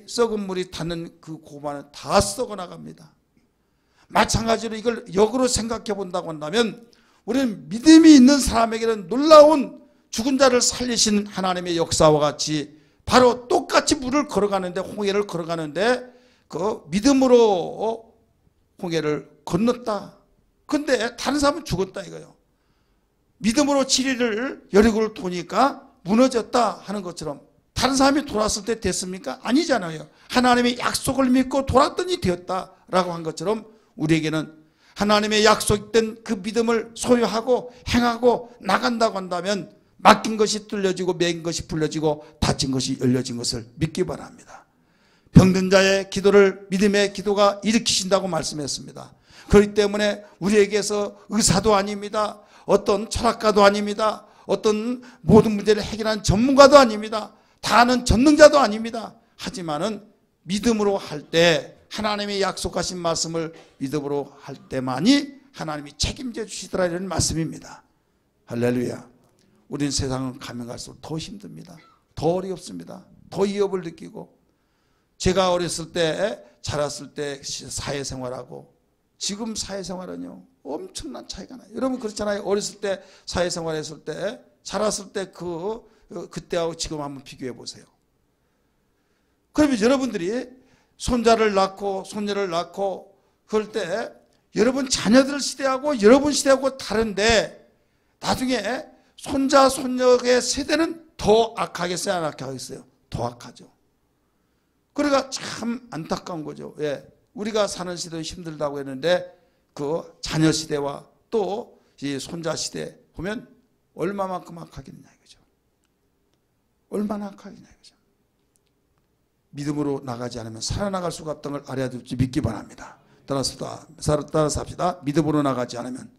썩은 물이 닿는 그 고구마는 다 썩어 나갑니다. 마찬가지로 이걸 역으로 생각해 본다고 한다면 우리는 믿음이 있는 사람에게는 놀라운 죽은 자를 살리시는 하나님의 역사와 같이 바로 똑같이 물을 걸어가는데 홍해를 걸어가는데 그 믿음으로 홍해를 건넜다. 근데 다른 사람은 죽었다 이거예요. 믿음으로 지리를 여리고를 도니까 무너졌다 하는 것처럼 다른 사람이 돌았을 때 됐습니까? 아니잖아요. 하나님의 약속을 믿고 돌았더니 되었다라고 한 것처럼 우리에게는 하나님의 약속된 그 믿음을 소유하고 행하고 나간다고 한다면 맡긴 것이 뚫려지고 매인 것이 풀려지고 닫힌 것이 열려진 것을 믿기 바랍니다. 병든 자의 기도를 믿음의 기도가 일으키신다고 말씀했습니다. 그렇기 때문에 우리에게서 의사도 아닙니다. 어떤 철학가도 아닙니다. 어떤 모든 문제를 해결하는 전문가도 아닙니다. 다 아는 전능자도 아닙니다. 하지만은 믿음으로 할 때 하나님이 약속하신 말씀을 믿음으로 할 때만이 하나님이 책임져 주시더라 이런 말씀입니다. 할렐루야. 우리는 세상은 가면 갈수록 더 힘듭니다. 더 어렵습니다. 더 위협을 느끼고 제가 어렸을 때 자랐을 때 사회생활하고 지금 사회생활은요 엄청난 차이가 나요. 여러분 그렇잖아요. 어렸을 때 사회생활했을 때 자랐을 때 그때하고 지금 한번 비교해 보세요. 그러면 여러분들이 손자를 낳고 손녀를 낳고 그럴 때 여러분 자녀들 시대하고 여러분 시대하고 다른데 나중에 손자 손녀의 세대는 더 악하겠어요, 안 악하겠어요? 더 악하죠. 그러니까 참 안타까운 거죠. 예, 우리가 사는 시대도 힘들다고 했는데 그 자녀 시대와 또 이 손자 시대 보면 얼마만큼 악하겠냐 이거죠. 얼마나 악하겠냐 이거죠. 믿음으로 나가지 않으면 살아나갈 수가 없다는 걸 알아야 될지 믿기 바랍니다. 따라서 합시다. 믿음으로 나가지 않으면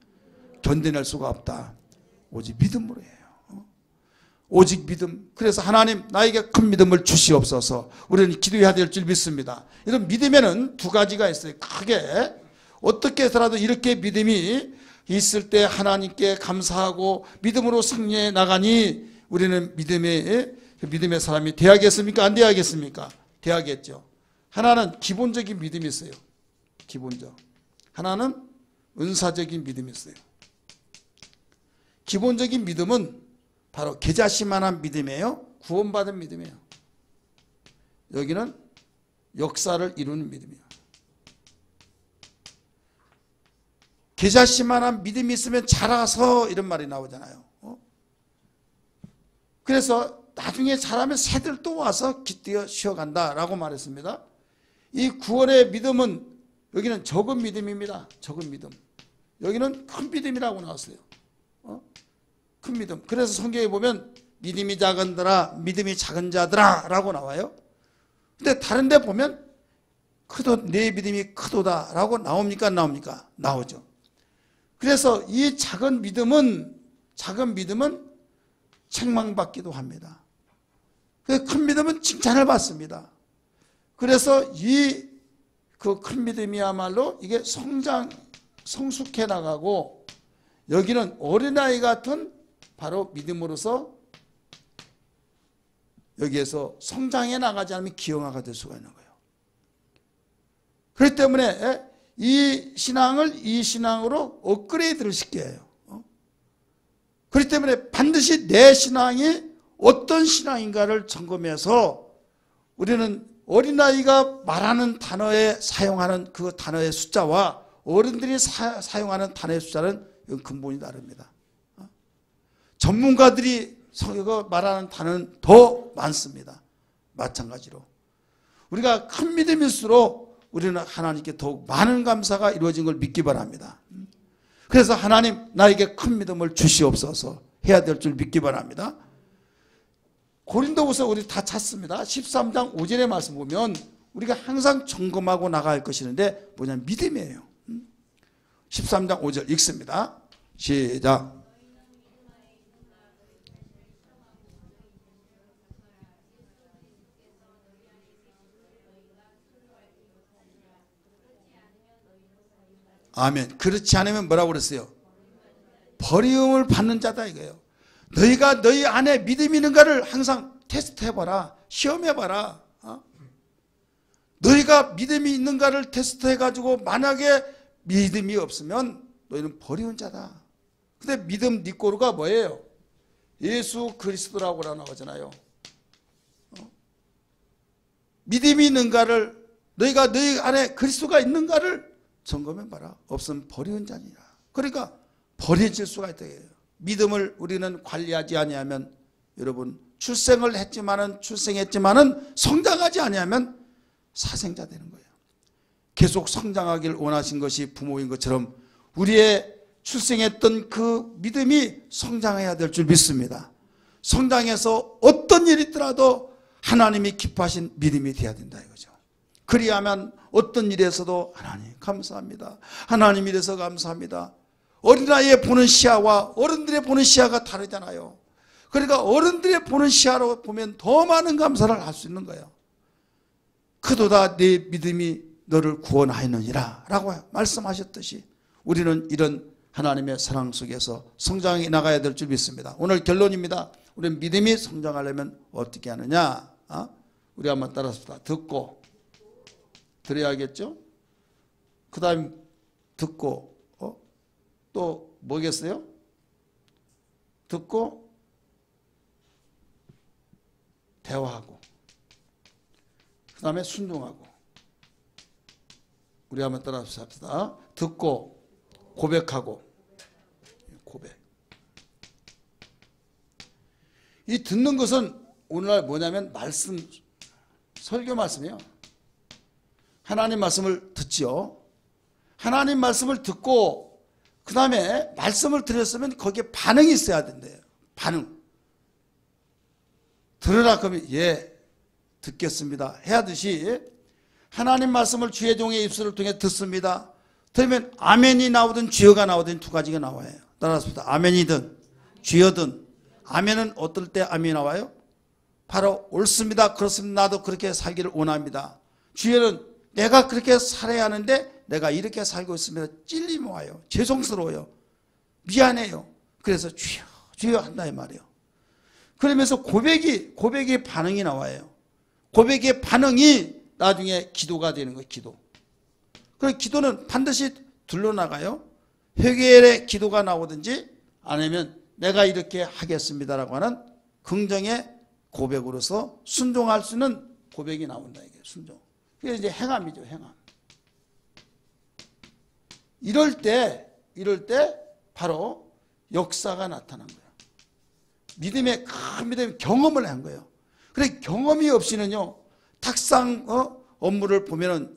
견뎌낼 수가 없다. 오직 믿음으로 해요. 오직 믿음. 그래서 하나님 나에게 큰 믿음을 주시옵소서. 우리는 기도해야 될 줄 믿습니다. 이런 믿음에는 두 가지가 있어요. 크게 어떻게 해서라도 이렇게 믿음이 있을 때 하나님께 감사하고 믿음으로 승리해 나가니 우리는 믿음의 사람이 돼야겠습니까? 안 돼야겠습니까? 돼야겠죠. 하나는 기본적인 믿음이 있어요. 기본적. 하나는 은사적인 믿음이 있어요. 기본적인 믿음은 바로 계자시만한 믿음이에요. 구원받은 믿음이에요. 여기는 역사를 이루는 믿음이에요. 계자시만한 믿음이 있으면 자라서 이런 말이 나오잖아요. 그래서 나중에 자라면 새들 또 와서 깃들여 쉬어간다라고 말했습니다. 이 구원의 믿음은 여기는 적은 믿음입니다. 적은 믿음. 여기는 큰 믿음이라고 나왔어요. 큰 믿음. 그래서 성경에 보면 믿음이 작은들아 믿음이 작은 자들아 라고 나와요. 근데 다른 데 보면 내 믿음이 크도다 라고 나옵니까? 안 나옵니까? 나오죠. 그래서 이 작은 믿음은 책망받기도 합니다. 큰 믿음은 칭찬을 받습니다. 그래서 이 그 큰 믿음이야말로 이게 성숙해 나가고 여기는 어린아이 같은 바로 믿음으로서 여기에서 성장해 나가지 않으면 기형아가 될 수가 있는 거예요. 그렇기 때문에 이 신앙을 이 신앙으로 업그레이드를 시켜야 해요. 그렇기 때문에 반드시 내 신앙이 어떤 신앙인가를 점검해서 우리는 어린아이가 말하는 단어에 사용하는 그 단어의 숫자와 어른들이 사용하는 단어의 숫자는 근본이 다릅니다. 전문가들이 말하는 단어는 더 많습니다. 마찬가지로 우리가 큰 믿음일수록 우리는 하나님께 더욱 많은 감사가 이루어진 걸 믿기 바랍니다. 그래서 하나님 나에게 큰 믿음을 주시옵소서 해야 될 줄 믿기 바랍니다. 고린도후서 우리 다 찾습니다. 13장 5절의 말씀 보면 우리가 항상 점검하고 나가야 할 것이는데 뭐냐면 믿음이에요. 13장 5절 읽습니다. 시작. 아멘. 그렇지 않으면 뭐라고 그랬어요? 버림을 받는 자다 이거예요. 너희가 너희 안에 믿음이 있는가를 항상 테스트해봐라. 시험해봐라. 너희가 믿음이 있는가를 테스트해가지고 만약에 믿음이 없으면 너희는 버리는 자다. 근데 믿음 니꼬르가 뭐예요? 예수 그리스도라고 나오잖아요. 믿음이 있는가를 너희가 너희 안에 그리스도가 있는가를 점검해봐라. 없으면 버리는 자니라. 그러니까 버려질 수가 있다. 믿음을 우리는 관리하지 아니하면 여러분 출생했지만은 성장하지 아니하면 사생자 되는 거예요. 계속 성장하길 원하신 것이 부모인 것처럼 우리의 출생했던 그 믿음이 성장해야 될 줄 믿습니다. 성장해서 어떤 일이 있더라도 하나님이 기뻐하신 믿음이 되어야 된다 이거죠. 그리하면 어떤 일에서도 하나님 감사합니다. 하나님 이래서 감사합니다. 어린아이의 보는 시야와 어른들의 보는 시야가 다르잖아요. 그러니까 어른들의 보는 시야로 보면 더 많은 감사를 할 수 있는 거예요. 그도다 내 믿음이 너를 구원하였느니라 라고 말씀하셨듯이 우리는 이런 하나님의 사랑 속에서 성장해 나가야 될 줄 믿습니다. 오늘 결론입니다. 우리는 믿음이 성장하려면 어떻게 하느냐? 우리 한번 따라서 듣고 드려야겠죠? 그 다음에 듣고 또 뭐겠어요? 듣고 대화하고 그 다음에 순종하고. 우리 한번 따라서 합시다. 듣고 고백하고. 고백. 이 듣는 것은 오늘날 뭐냐면 말씀, 설교 말씀이에요. 하나님 말씀을 듣지요. 하나님 말씀을 듣고 그 다음에 말씀을 들었으면 거기에 반응이 있어야 된대요. 반응. 들으라 그러면 예 듣겠습니다 해야 하듯이 하나님 말씀을 주의 종의 입술을 통해 듣습니다. 들으면 아멘이 나오든 주여가 나오든 두 가지가 나와요. 따라서 아멘이든 주여든. 아멘은 어떨 때 아멘이 나와요? 바로 옳습니다. 그렇습니다. 나도 그렇게 살기를 원합니다. 주여는 내가 그렇게 살아야 하는데 내가 이렇게 살고 있습니다. 찔림이 와요. 죄송스러워요. 미안해요. 그래서 주여 주여 한다 이 말이에요. 그러면서 고백의 반응이 나와요. 고백의 반응이 나중에 기도가 되는 거예요. 기도. 그래서 기도는 반드시 둘러나가요. 회개의 기도가 나오든지 아니면 내가 이렇게 하겠습니다라고 하는 긍정의 고백으로서 순종할 수 있는 고백이 나온다. 이게 순종. 그게 이제 행함이죠. 행함. 이럴 때 바로 역사가 나타난 거예요. 믿음의 큰 믿음의 경험을 한 거예요. 그래 경험이 없이는요. 탁상 업무를 보면은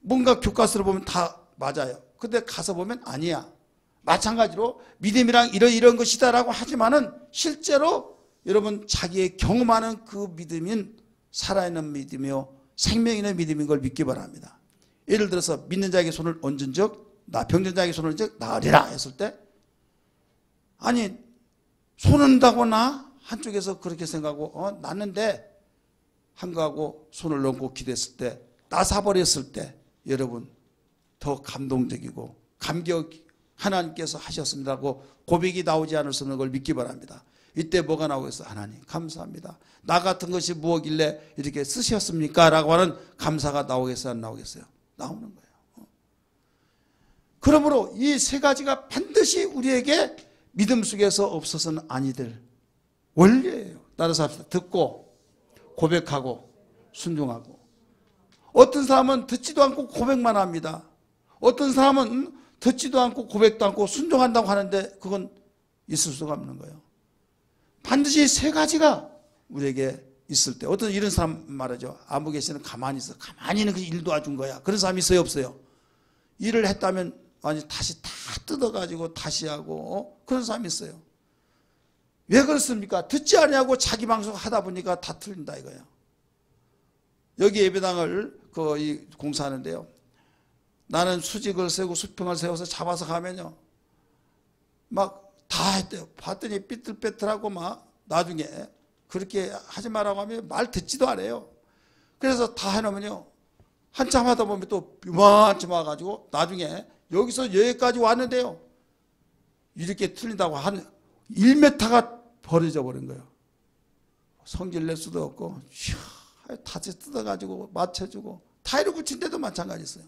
뭔가 교과서를 보면 다 맞아요. 근데 가서 보면 아니야. 마찬가지로 믿음이랑 이런 것이다라고 하지만은 실제로 여러분 자기의 경험하는 그 믿음인 살아있는 믿음이요 생명 있는 믿음인 걸 믿기 바랍니다. 예를 들어서 믿는 자에게 손을 얹은 적 병든 자에게 손을 얹은 적 나으리라 했을 때 아니 손 얹다고 나 한쪽에서 그렇게 생각하고 낫는데 한거하고 손을 얹고 기도했을 때 나사버렸을 때 여러분 더 감동적이고 감격 하나님께서 하셨습니다고 고백이 나오지 않을 수 없는 걸 믿기 바랍니다. 이때 뭐가 나오겠어요? 하나님 감사합니다. 나 같은 것이 무엇길래 이렇게 쓰셨습니까? 라고 하는 감사가 나오겠어요? 안 나오겠어요? 나오는 거예요. 그러므로 이 세 가지가 반드시 우리에게 믿음 속에서 없어서는 아니 될 원리예요. 따라서 합시다. 듣고 고백하고 순종하고. 어떤 사람은 듣지도 않고 고백만 합니다. 어떤 사람은 듣지도 않고 고백도 않고 순종한다고 하는데 그건 있을 수가 없는 거예요. 반드시 세 가지가 우리에게 있을 때 어떤 이런 사람 말하죠. 아무 개시는 가만히 있어. 가만히 있는 그 일도 와준 거야. 그런 사람이 있어요 없어요? 일을 했다면 아니 다시 다 뜯어가지고 다시 하고 그런 사람이 있어요. 왜 그렇습니까? 듣지 않냐고 자기 방송 하다 보니까 다 틀린다 이거예요. 여기 예배당을 공사하는데요. 나는 수직을 세우고 수평을 세워서 잡아서 가면요. 막 다 했대요. 봤더니 삐뚤빼뚤하고 막 나중에 그렇게 하지 말라고 하면 말 듣지도 않아요. 그래서 다 해놓으면요. 한참 하다 보면 또 요만큼 와가지고 나중에 여기서 여기까지 왔는데요. 이렇게 틀린다고 한 1m가 벌어져 버린 거예요. 성질 낼 수도 없고 다시 뜯어가지고 맞춰주고 타일을 붙인데도 마찬가지 있어요.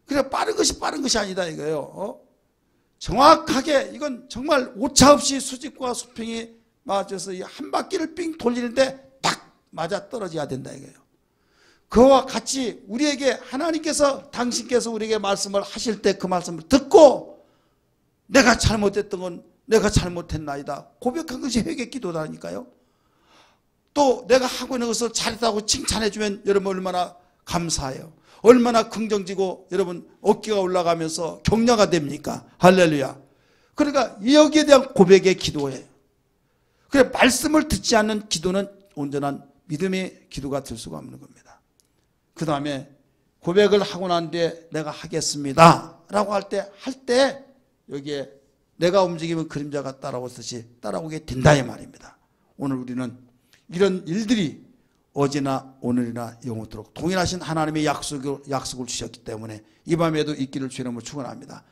그래 빠른 것이 아니다 이거예요. 정확하게 이건 정말 오차 없이 수직과 수평이 맞아서 한 바퀴를 삥 돌리는데 딱 맞아 떨어져야 된다 이거예요. 그와 같이 우리에게 하나님께서 당신께서 우리에게 말씀을 하실 때 그 말씀을 듣고 내가 잘못했던 건 내가 잘못했나이다 고백한 것이 회개 기도다니까요. 또 내가 하고 있는 것을 잘했다고 칭찬해 주면 여러분 얼마나 감사해요. 얼마나 긍정지고 여러분 어깨가 올라가면서 격려가 됩니까? 할렐루야. 그러니까 여기에 대한 고백의 기도예요. 그래 말씀을 듣지 않는 기도는 온전한 믿음의 기도가 될 수가 없는 겁니다. 그 다음에 고백을 하고 난 뒤에 내가 하겠습니다 라고 할 때 여기에 내가 움직이면 그림자가 따라오듯이 따라오게 된다 이 말입니다. 오늘 우리는 이런 일들이 어제나 오늘이나 영원토록 동일하신 하나님의 약속을 주셨기 때문에 이 밤에도 있기를 주의 이름으로 축원합니다.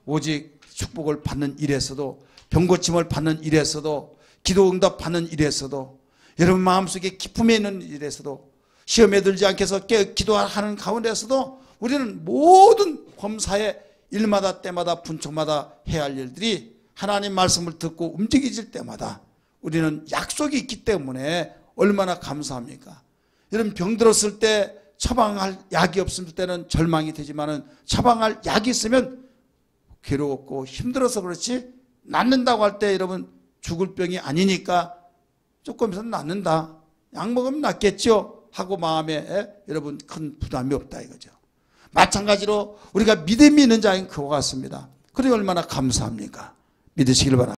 오직 축복을 받는 일에서도 병고침을 받는 일에서도 기도 응답 받는 일에서도 여러분 마음속에 기쁨에 있는 일에서도 시험에 들지 않게 해서 기도하는 가운데서도 우리는 모든 범사의 일마다 때마다 분초마다 해야 할 일들이 하나님 말씀을 듣고 움직이질 때마다 우리는 약속이 있기 때문에 얼마나 감사합니까? 여러분 병 들었을 때 처방할 약이 없을 때는 절망이 되지만은 처방할 약이 있으면 괴로웠고 힘들어서 그렇지 낫는다고 할 때 여러분 죽을 병이 아니니까 조금 있으면 낫는다. 약 먹으면 낫겠죠 하고 마음에 여러분 큰 부담이 없다 이거죠. 마찬가지로 우리가 믿음이 있는 자인 그와 같습니다. 그러니 얼마나 감사합니까? 믿으시길 바랍니다.